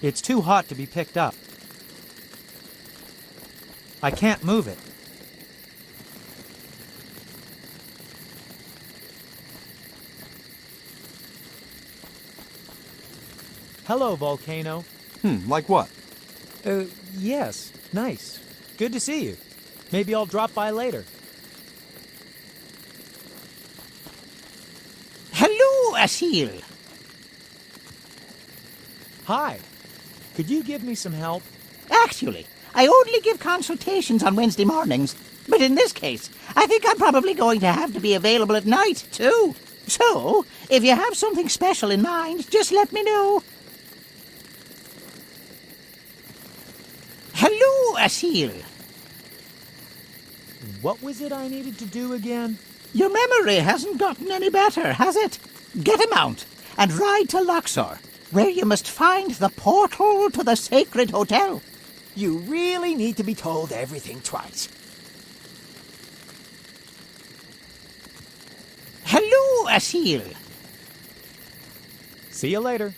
It's too hot to be picked up. I can't move it. Hello, volcano. Like what? Yes, nice. Good to see you. Maybe I'll drop by later. Hello, Asil. Hi. Could you give me some help? Actually, I only give consultations on Wednesday mornings. But in this case, I think I'm probably going to have to be available at night, too. So, if you have something special in mind, just let me know. Hello, Asil. What was it I needed to do again? Your memory hasn't gotten any better, has it? Get a mount and ride to Luxor, where you must find the portal to the sacred hotel. You really need to be told everything twice. Hello, Asil. See you later.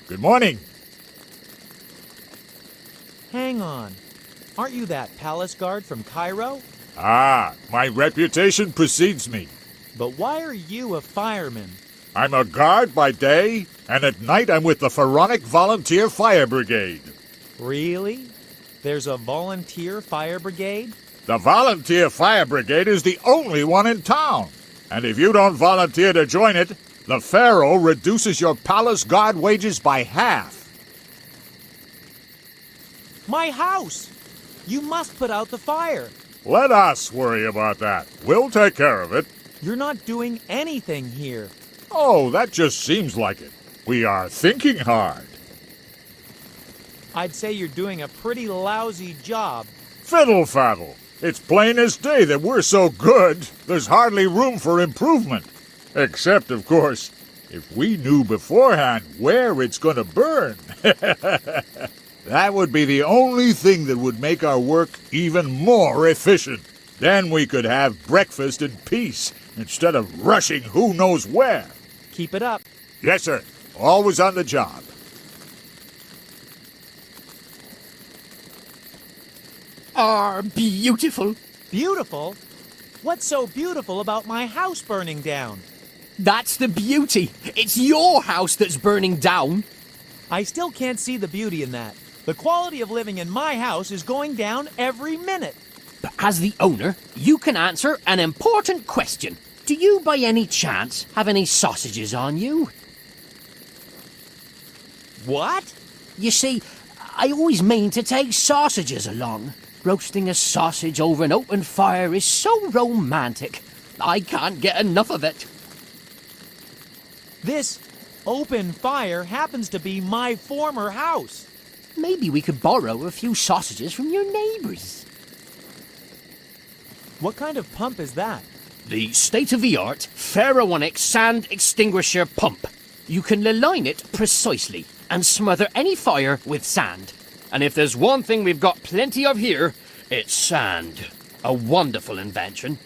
Good morning. Hang on. Aren't you that palace guard from Cairo? Ah, my reputation precedes me. But why are you a fireman? I'm a guard by day, and at night I'm with the Pharaonic Volunteer Fire Brigade. Really? There's a volunteer fire brigade? The Volunteer Fire Brigade is the only one in town. And if you don't volunteer to join it, the Pharaoh reduces your palace guard wages by half. My house! You must put out the fire. Let us worry about that. We'll take care of it. You're not doing anything here. Oh, that just seems like it. We are thinking hard. I'd say you're doing a pretty lousy job. Fiddle faddle. It's plain as day that we're so good, there's hardly room for improvement. Except, of course, if we knew beforehand where it's going to burn. That would be the only thing that would make our work even more efficient. Then we could have breakfast in peace instead of rushing who knows where. Keep it up. Yes, sir. Always on the job. Beautiful. Beautiful? What's so beautiful about my house burning down? That's the beauty. It's your house that's burning down. I still can't see the beauty in that. The quality of living in my house is going down every minute. But as the owner, you can answer an important question. Do you, by any chance, have any sausages on you? What? You see, I always mean to take sausages along. Roasting a sausage over an open fire is so romantic. I can't get enough of it. This open fire happens to be my former house. Maybe we could borrow a few sausages from your neighbors. What kind of pump is that? The state-of-the-art pharaonic sand extinguisher pump. You can align it precisely and smother any fire with sand. And if there's one thing we've got plenty of here, it's sand. A wonderful invention.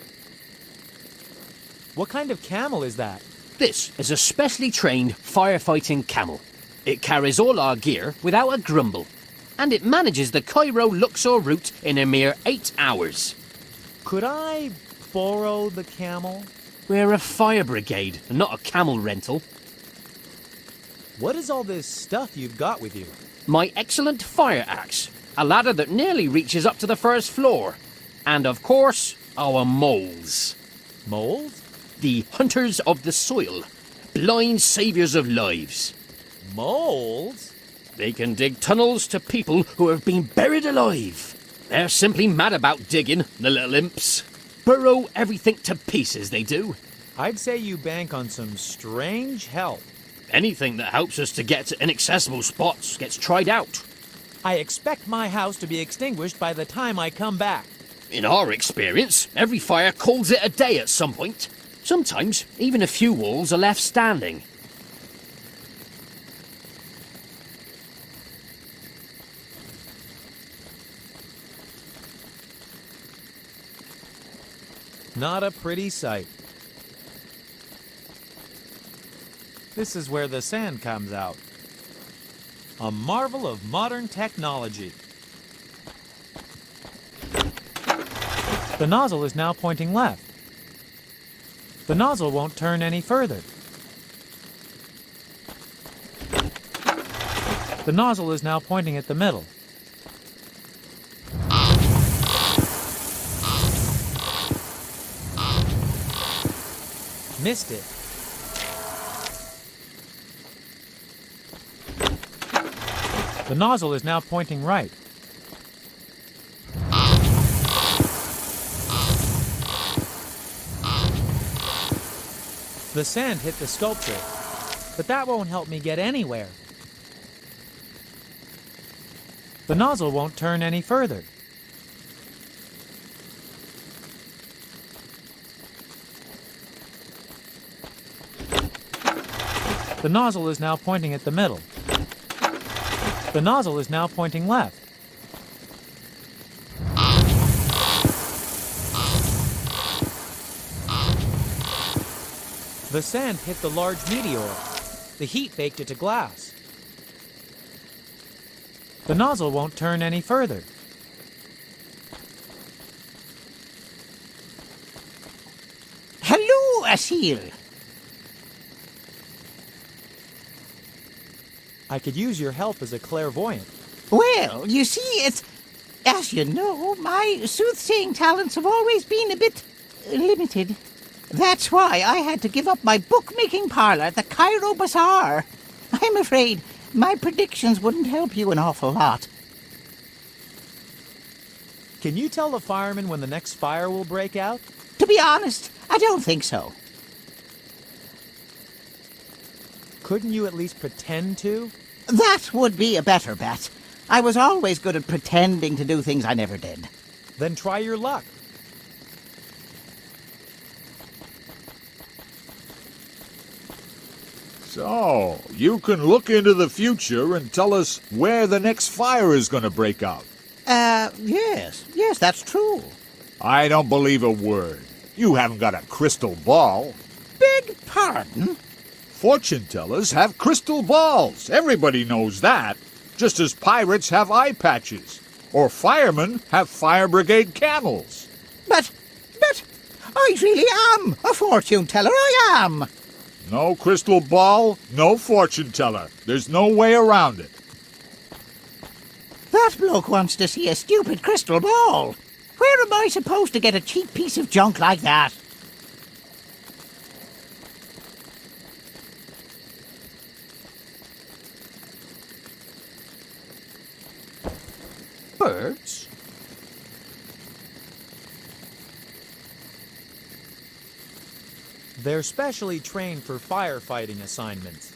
What kind of camel is that? This is a specially trained firefighting camel. It carries all our gear without a grumble. And it manages the Cairo-Luxor route in a mere 8 hours. Could I borrow the camel? We're a fire brigade, and not a camel rental. What is all this stuff you've got with you? My excellent fire axe, a ladder that nearly reaches up to the first floor. And of course, our moles. Moles? The hunters of the soil, blind saviours of lives. Moles? They can dig tunnels to people who have been buried alive. They're simply mad about digging, the little imps. Burrow everything to pieces, they do. I'd say you bank on some strange help. Anything that helps us to get to inaccessible spots gets tried out. I expect my house to be extinguished by the time I come back. In our experience, every fire calls it a day at some point. Sometimes, even a few walls are left standing. Not a pretty sight. This is where the sand comes out. A marvel of modern technology. The nozzle is now pointing left. The nozzle won't turn any further. The nozzle is now pointing at the middle. Missed it. The nozzle is now pointing right. The sand hit the sculpture, but that won't help me get anywhere. The nozzle won't turn any further. The nozzle is now pointing at the middle. The nozzle is now pointing left. The sand hit the large meteor. The heat baked it to glass. The nozzle won't turn any further. Hello, Asil. I could use your help as a clairvoyant. Well, you see, as you know, my soothsaying talents have always been a bit limited. That's why I had to give up my bookmaking parlor at the Cairo Bazaar. I'm afraid my predictions wouldn't help you an awful lot. Can you tell the firemen when the next fire will break out? To be honest, I don't think so. Couldn't you at least pretend to? That would be a better bet. I was always good at pretending to do things I never did. Then try your luck. So, you can look into the future and tell us where the next fire is going to break out. Yes, that's true. I don't believe a word. You haven't got a crystal ball. Beg pardon? Fortune tellers have crystal balls. Everybody knows that. Just as pirates have eye patches. Or firemen have fire brigade camels. But, I really am a fortune teller, I am. No crystal ball, no fortune teller. There's no way around it. That bloke wants to see a stupid crystal ball. Where am I supposed to get a cheap piece of junk like that? Birds? They're specially trained for firefighting assignments.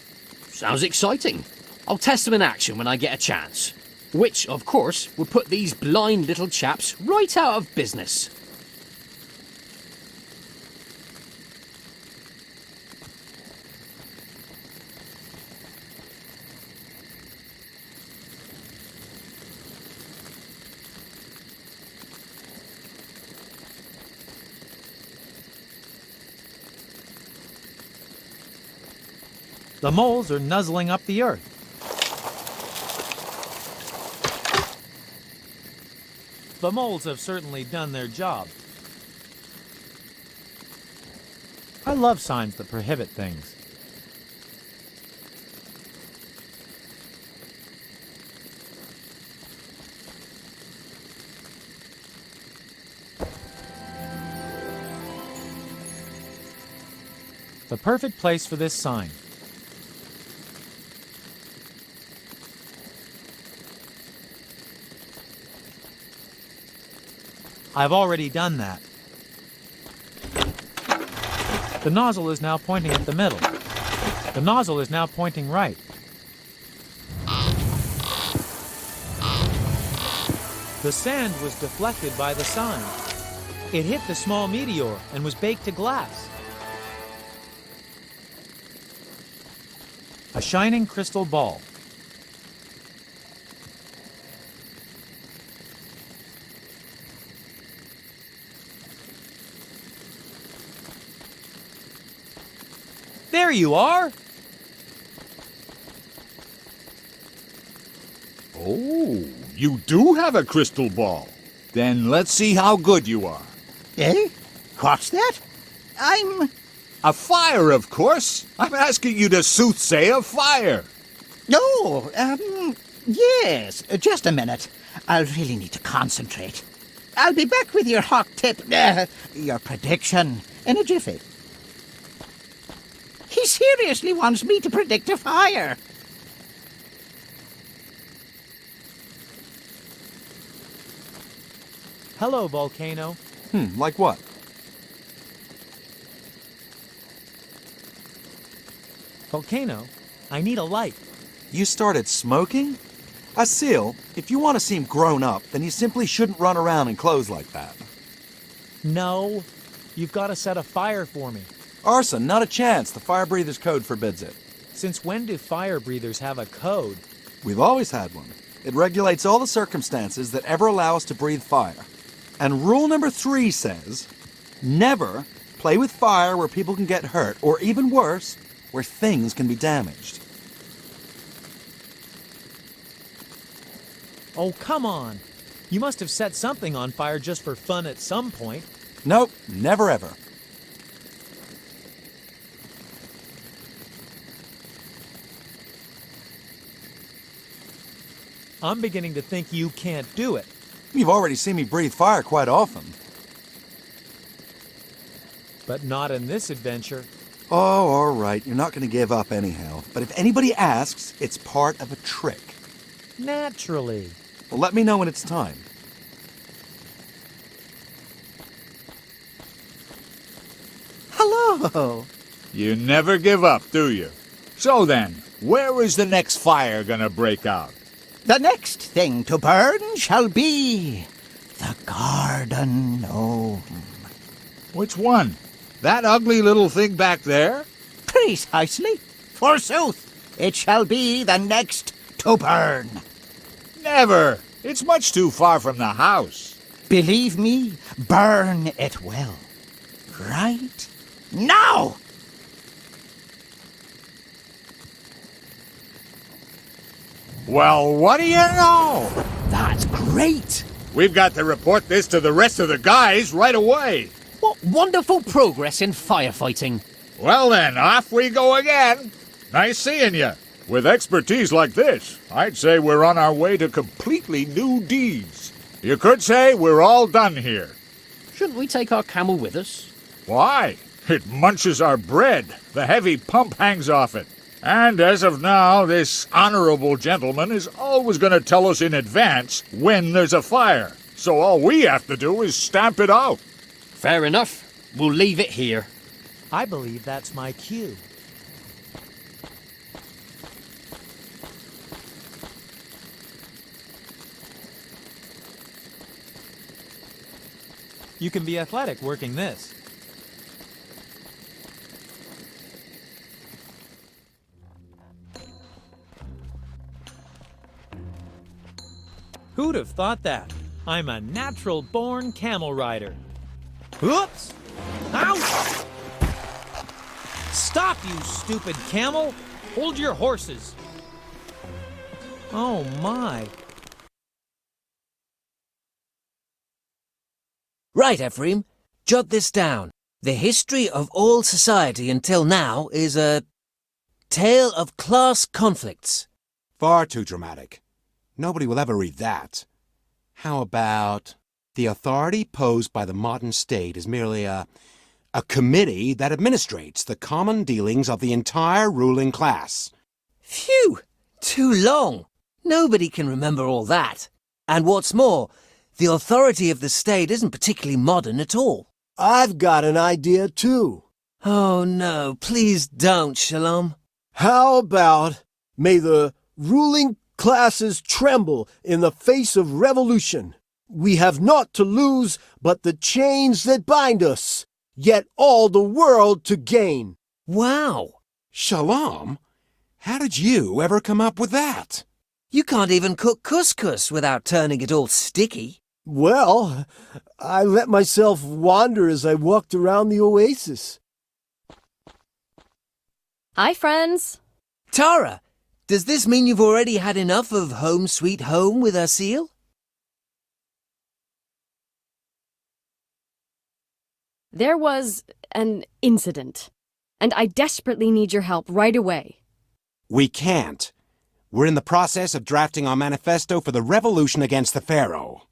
Sounds exciting. I'll test them in action when I get a chance. Which, of course, would put these blind little chaps right out of business. The moles are nuzzling up the earth. The moles have certainly done their job. I love signs that prohibit things. The perfect place for this sign. I've already done that. The nozzle is now pointing at the middle. The nozzle is now pointing right. The sand was deflected by the sign. It hit the small meteor and was baked to glass. A shining crystal ball. There you are! Oh, you do have a crystal ball. Then let's see how good you are. Eh? What's that? I'm... A fire, of course. I'm asking you to soothsay a fire. No, yes. Just a minute. I'll really need to concentrate. I'll be back with your hot tip, your prediction, in a jiffy. He seriously wants me to predict a fire. Hello, volcano. Like what? Volcano, I need a light. You started smoking? A seal, if you want to seem grown up, then you simply shouldn't run around in clothes like that. No, you've got to set a fire for me. Arson, not a chance. The fire breather's code forbids it. Since when do fire breathers have a code? We've always had one. It regulates all the circumstances that ever allow us to breathe fire. And rule number 3 says, never play with fire where people can get hurt, or even worse, where things can be damaged. Oh, come on. You must have set something on fire just for fun at some point. Nope, never ever. I'm beginning to think you can't do it. You've already seen me breathe fire quite often. But not in this adventure. Oh, all right. You're not going to give up anyhow. But if anybody asks, it's part of a trick. Naturally. Well, let me know when it's time. Hello. You never give up, do you? So then, where is the next fire gonna break out? The next thing to burn shall be the garden gnome. Which one? That ugly little thing back there? Precisely. Forsooth, it shall be the next to burn. Never! It's much too far from the house. Believe me, burn it will. Right now! Well, what do you know? That's great! We've got to report this to the rest of the guys right away. What wonderful progress in firefighting. Well then, off we go again. Nice seeing you. With expertise like this, I'd say we're on our way to completely new deeds. You could say we're all done here. Shouldn't we take our camel with us? Why? It munches our bread. The heavy pump hangs off it. And as of now, this honorable gentleman is always going to tell us in advance when there's a fire. So all we have to do is stamp it out. Fair enough. We'll leave it here. I believe that's my cue. You can be athletic working this. Who'd have thought that? I'm a natural-born camel rider. Oops! Ouch! Stop, you stupid camel! Hold your horses! Oh, my. Right, Ephraim. Jot this down. The history of all society until now is a tale of class conflicts. Far too dramatic. Nobody will ever read that. How about the authority posed by the modern state is merely a committee that administrates the common dealings of the entire ruling class? Phew! Too long. Nobody can remember all that. And what's more, the authority of the state isn't particularly modern at all. I've got an idea, too. Oh, no, please don't, Shalom. How about may the ruling classes tremble in the face of revolution? We have naught to lose but the chains that bind us, yet all the world to gain. Wow! Shalom? How did you ever come up with that? You can't even cook couscous without turning it all sticky. Well, I let myself wander as I walked around the oasis. Hi, friends. Tara, Does this mean you've already had enough of home sweet home with Asil? There was an incident, and I desperately need your help right away. We can't. We're in the process of drafting our manifesto for the revolution against the Pharaoh.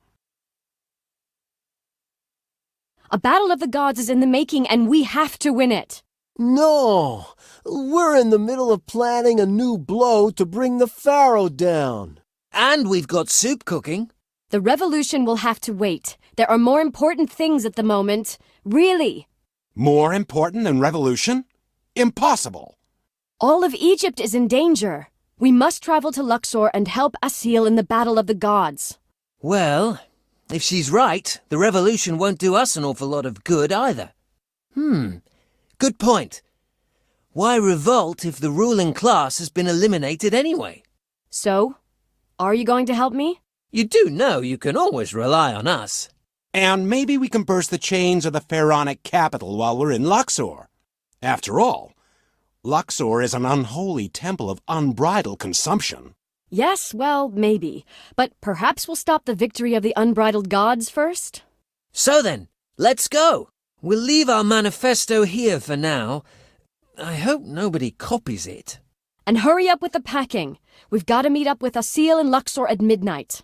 A battle of the gods is in the making, and we have to win it. No, we're in the middle of planning a new blow to bring the Pharaoh down. And we've got soup cooking. The revolution will have to wait. There are more important things at the moment. Really. More important than revolution? Impossible. All of Egypt is in danger. We must travel to Luxor and help Asil in the battle of the gods. Well, if she's right, the revolution won't do us an awful lot of good either. Good point. Why revolt if the ruling class has been eliminated anyway? So, are you going to help me? You do know you can always rely on us. And maybe we can burst the chains of the pharaonic capital while we're in Luxor. After all, Luxor is an unholy temple of unbridled consumption. Yes, well, maybe. But perhaps we'll stop the victory of the unbridled gods first? So then, let's go. We'll leave our manifesto here for now. I hope nobody copies it. And hurry up with the packing. We've got to meet up with Asil in Luxor at midnight.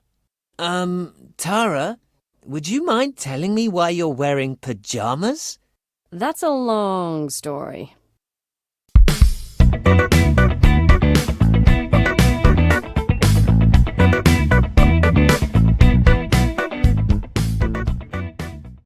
Tara, would you mind telling me why you're wearing pajamas? That's a long story.